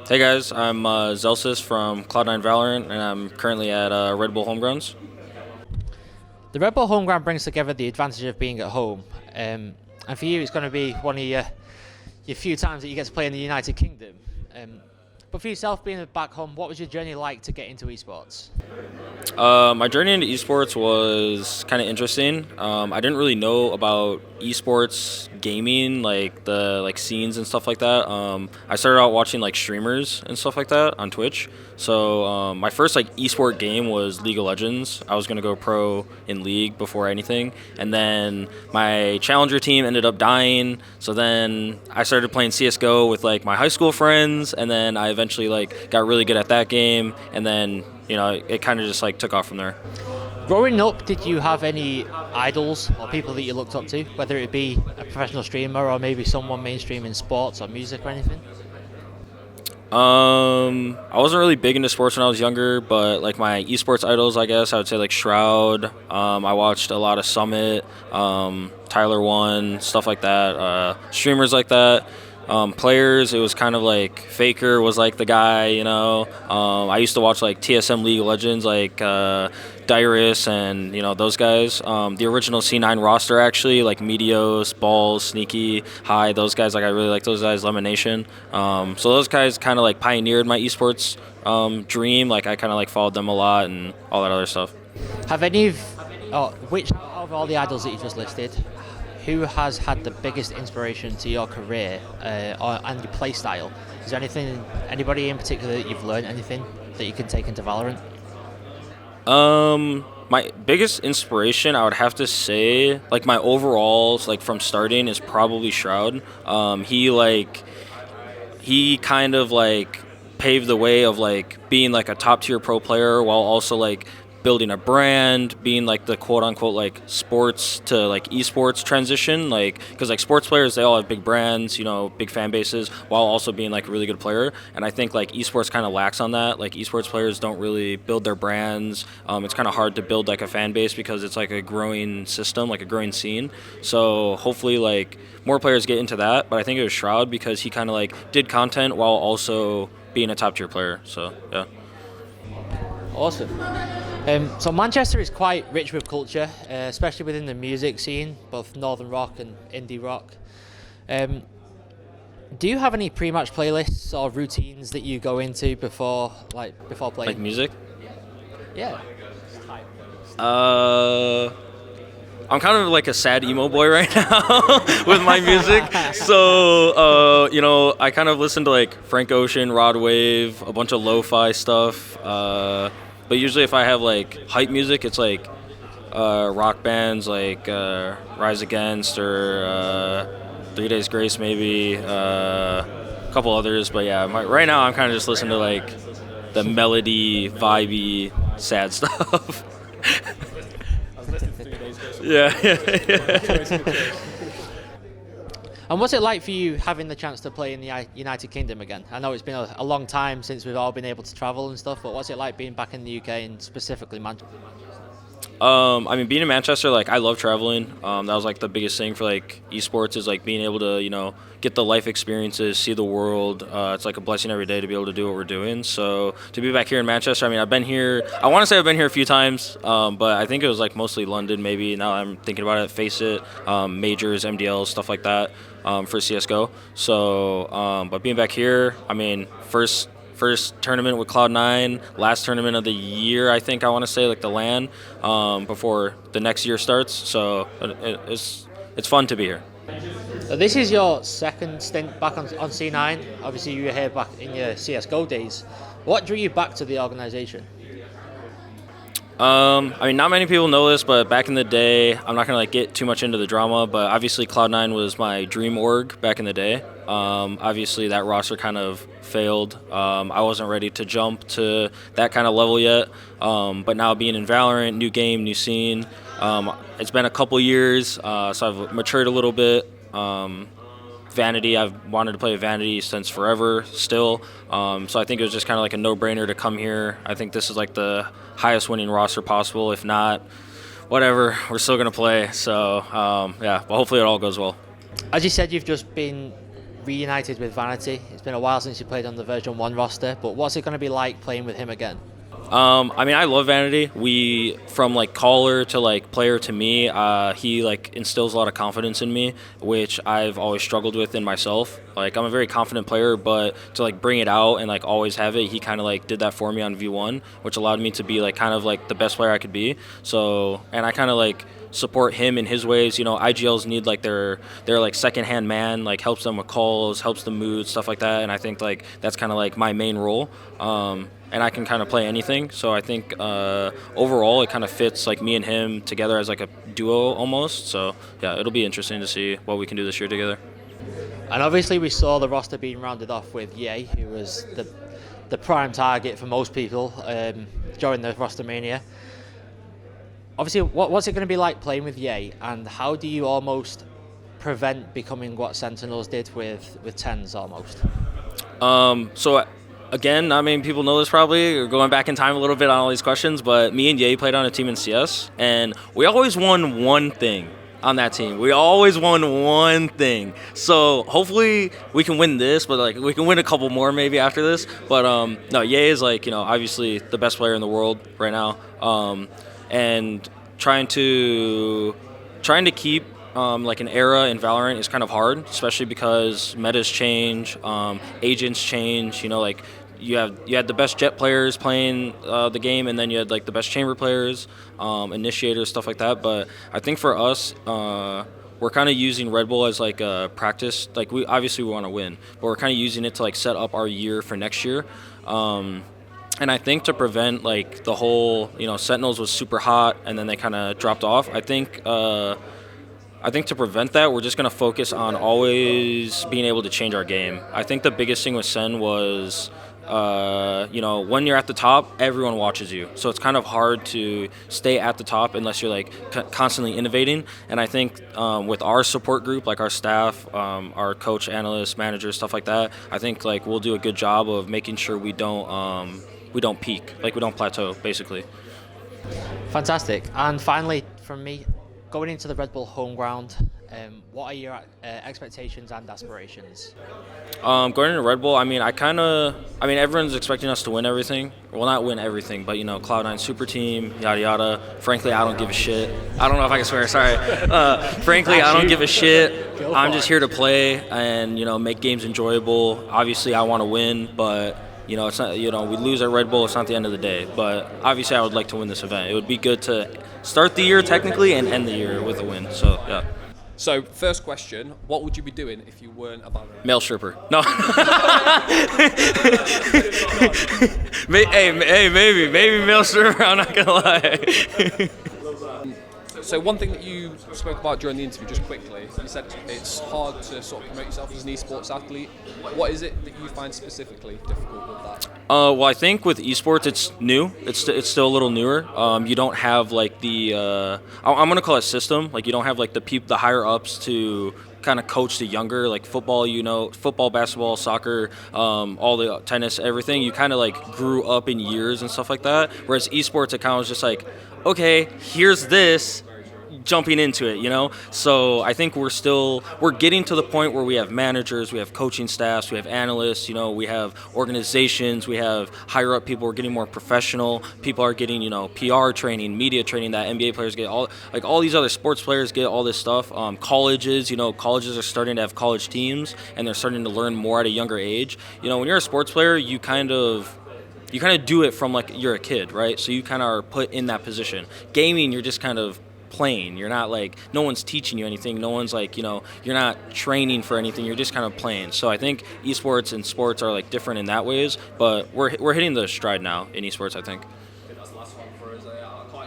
Hey guys, I'm Zellsis from Cloud9 Valorant, and I'm currently at Red Bull Homegrowns. The Red Bull home ground brings together the advantage of being at home, and for you, it's going to be one of your few times that you get to play in the United Kingdom. But for yourself, being back home, what was your journey like to get into esports? My journey into esports was kind of interesting. I didn't really know about esports gaming, like the scenes and stuff like that. I started out watching like streamers and stuff like that on Twitch. So my first like esport game was League of Legends. I was gonna go pro in League before anything, and then my challenger team ended up dying. So then I started playing CS:GO with like my high school friends, and then I eventually like got really good at that game, and then it kind of just like took off from there. Growing up, did you have any idols or people that you looked up to, whether it be a professional streamer or maybe someone mainstream in sports or music or anything? I wasn't really big into sports when I was younger, but like my esports idols, I guess I would say like Shroud. I watched a lot of Summit, Tyler One, stuff like that. Streamers like that. Players, it was kind of like Faker was like the guy. I used to watch like TSM League of Legends, like Dyrus and those guys. The original C9 roster actually, like Meteos, Balls, Sneaky, High, those guys. Like I really like those guys. Lemonation. So those guys kind of like pioneered my esports dream. Like I kind of like followed them a lot and all that other stuff. Have any of, which of all the idols that you just listed, who has had the biggest inspiration to your career and your play style? Is there anybody in particular that you've learned anything that you can take into Valorant? My biggest inspiration, I would have to say, like my overalls, like from starting, is probably Shroud. He kind of like paved the way of like being like a top tier pro player while also like building a brand, being like the quote unquote like sports to like esports transition, like because like sports players, they all have big brands, big fan bases, while also being like a really good player. And I think like esports kind of lacks on that. Like esports players don't really build their brands. It's kind of hard to build like a fan base because it's like a growing system, like a growing scene. So hopefully like more players get into that. But I think it was Shroud because he kind of like did content while also being a top tier player. So yeah. Awesome. So Manchester is quite rich with culture, especially within the music scene, both northern rock and indie rock. Do you have any pre-match playlists or routines that you go into before playing? Like music? Yeah. I'm kind of like a sad emo boy right now with my music. So, I kind of listen to like Frank Ocean, Rod Wave, a bunch of lo-fi stuff. But usually if I have like hype music, it's like rock bands like Rise Against or 3 Days Grace maybe, a couple others. But yeah, right now I'm kind of just listening to like the melody, vibey, sad stuff. Yeah. And what's it like for you having the chance to play in the United Kingdom again? I know it's been a long time since we've all been able to travel and stuff, but what's it like being back in the UK and specifically Manchester? Being in Manchester, like I love traveling. That was like the biggest thing for like esports is like being able to, get the life experiences, see the world. It's like a blessing every day to be able to do what we're doing. So to be back here in Manchester, I've been here. I want to say I've been here a few times, but I think it was like mostly London. Maybe now I'm thinking about it. Face It, majors, MDLs, stuff like that for CS:GO. So, but being back here, first tournament with Cloud9, last tournament of the year, I think I want to say, like the LAN, before the next year starts. So it's fun to be here. So this is your second stint back on C9. Obviously, you were here back in your CS:GO days. What drew you back to the organization? Not many people know this, but back in the day, I'm not gonna like get too much into the drama, but obviously Cloud9 was my dream org back in the day. Obviously that roster kind of failed. I wasn't ready to jump to that kind of level yet. But now being in Valorant, new game, new scene, it's been a couple years, so I've matured a little bit. Vanity, I've wanted to play Vanity since forever still. So I think it was just kind of like a no-brainer to come here. I think this is like the highest winning roster possible. If not, whatever, we're still going to play. So, but hopefully it all goes well. As you said, you've just been reunited with Vanity. It's been a while since you played on the version 1 roster, but what's it going to be like playing with him again? I mean, I love Vanity. From like caller to like player to me, he like instills a lot of confidence in me, which I've always struggled with in myself. Like, I'm a very confident player, but to like bring it out and like always have it, he kind of like did that for me on V1, which allowed me to be like kind of like the best player I could be. So, and I kind of like support him in his ways. You know, IGLs need like their like second-hand man, like helps them with calls, helps them mood, stuff like that. And I think like that's kind of like my main role. And I can kind of play anything. So I think overall it kind of fits like me and him together as like a duo almost. So yeah, it'll be interesting to see what we can do this year together. And obviously we saw the roster being rounded off with Ye, who was the prime target for most people during the roster mania. Obviously, what's it going to be like playing with Ye, and how do you almost prevent becoming what Sentinels did with Tens almost? So again, I mean, people know this probably. We're going back in time a little bit on all these questions, but me and Ye played on a team in CS, and we always won one thing on that team. We always won one thing. So hopefully we can win this, but like we can win a couple more maybe after this. But no, Ye is like, you know, obviously the best player in the world right now. And trying to keep like an era in Valorant is kind of hard, especially because metas change, agents change. You know, like you had the best jet players playing the game, and then you had like the best chamber players, initiators, stuff like that. But I think for us, we're kind of using Red Bull as like a practice. Like we want to win, but we're kind of using it to like set up our year for next year. And I think to prevent like the whole, you know, Sentinels was super hot and then they kind of dropped off. I think to prevent that, we're just going to focus on always being able to change our game. I think the biggest thing with Sen was, you know, when you're at the top, everyone watches you. So it's kind of hard to stay at the top unless you're like constantly innovating. And I think with our support group, like our staff, our coach, analysts, managers, stuff like that, I think like we'll do a good job of making sure we don't peak, like we don't plateau, basically. Fantastic. And finally, from me, going into the Red Bull home ground, what are your expectations and aspirations? Going into Red Bull, I mean, everyone's expecting us to win everything. Well, not win everything, but, you know, Cloud9 super team, yada, yada. Frankly, I don't give a shit. I don't know if I can swear, sorry. Frankly, I don't give a shit. I'm just here to play and, you know, make games enjoyable. Obviously, I want to win, but, you know, it's not, you know, we lose at Red Bull, it's not the end of the day. But obviously, I would like to win this event. It would be good to start the year technically and end the year with a win. So, yeah. So, first question, what would you be doing if you weren't a Valorant? Male stripper. No. Maybe male stripper, I'm not going to lie. So one thing that you spoke about during the interview, just quickly, you said it's hard to sort of promote yourself as an esports athlete. What is it that you find specifically difficult with that? Well, I think with esports, it's new. It's still a little newer. You don't have like the I'm gonna call it system. Like you don't have like the higher ups to kind of coach the younger, like football, you know, football, basketball, soccer, all the tennis, everything. You kind of like grew up in years and stuff like that. Whereas esports, it kind of was just like, okay, here's this. Jumping into it, you know? So I think we're getting to the point where we have managers, we have coaching staffs, we have analysts, you know, we have organizations, we have higher up people, we're getting more professional, people are getting, you know, PR training, media training that NBA players get, all these other sports players get all this stuff. Colleges, you know, colleges are starting to have college teams and they're starting to learn more at a younger age. You know, when you're a sports player, you kind of do it from like you're a kid, right? So you kind of are put in that position. Gaming, you're just kind of playing. You're not like, no one's teaching you anything. No one's like, you know, you're not training for anything. You're just kind of playing. So I think esports and sports are like different in that ways, but we're hitting the stride now in esports, I think.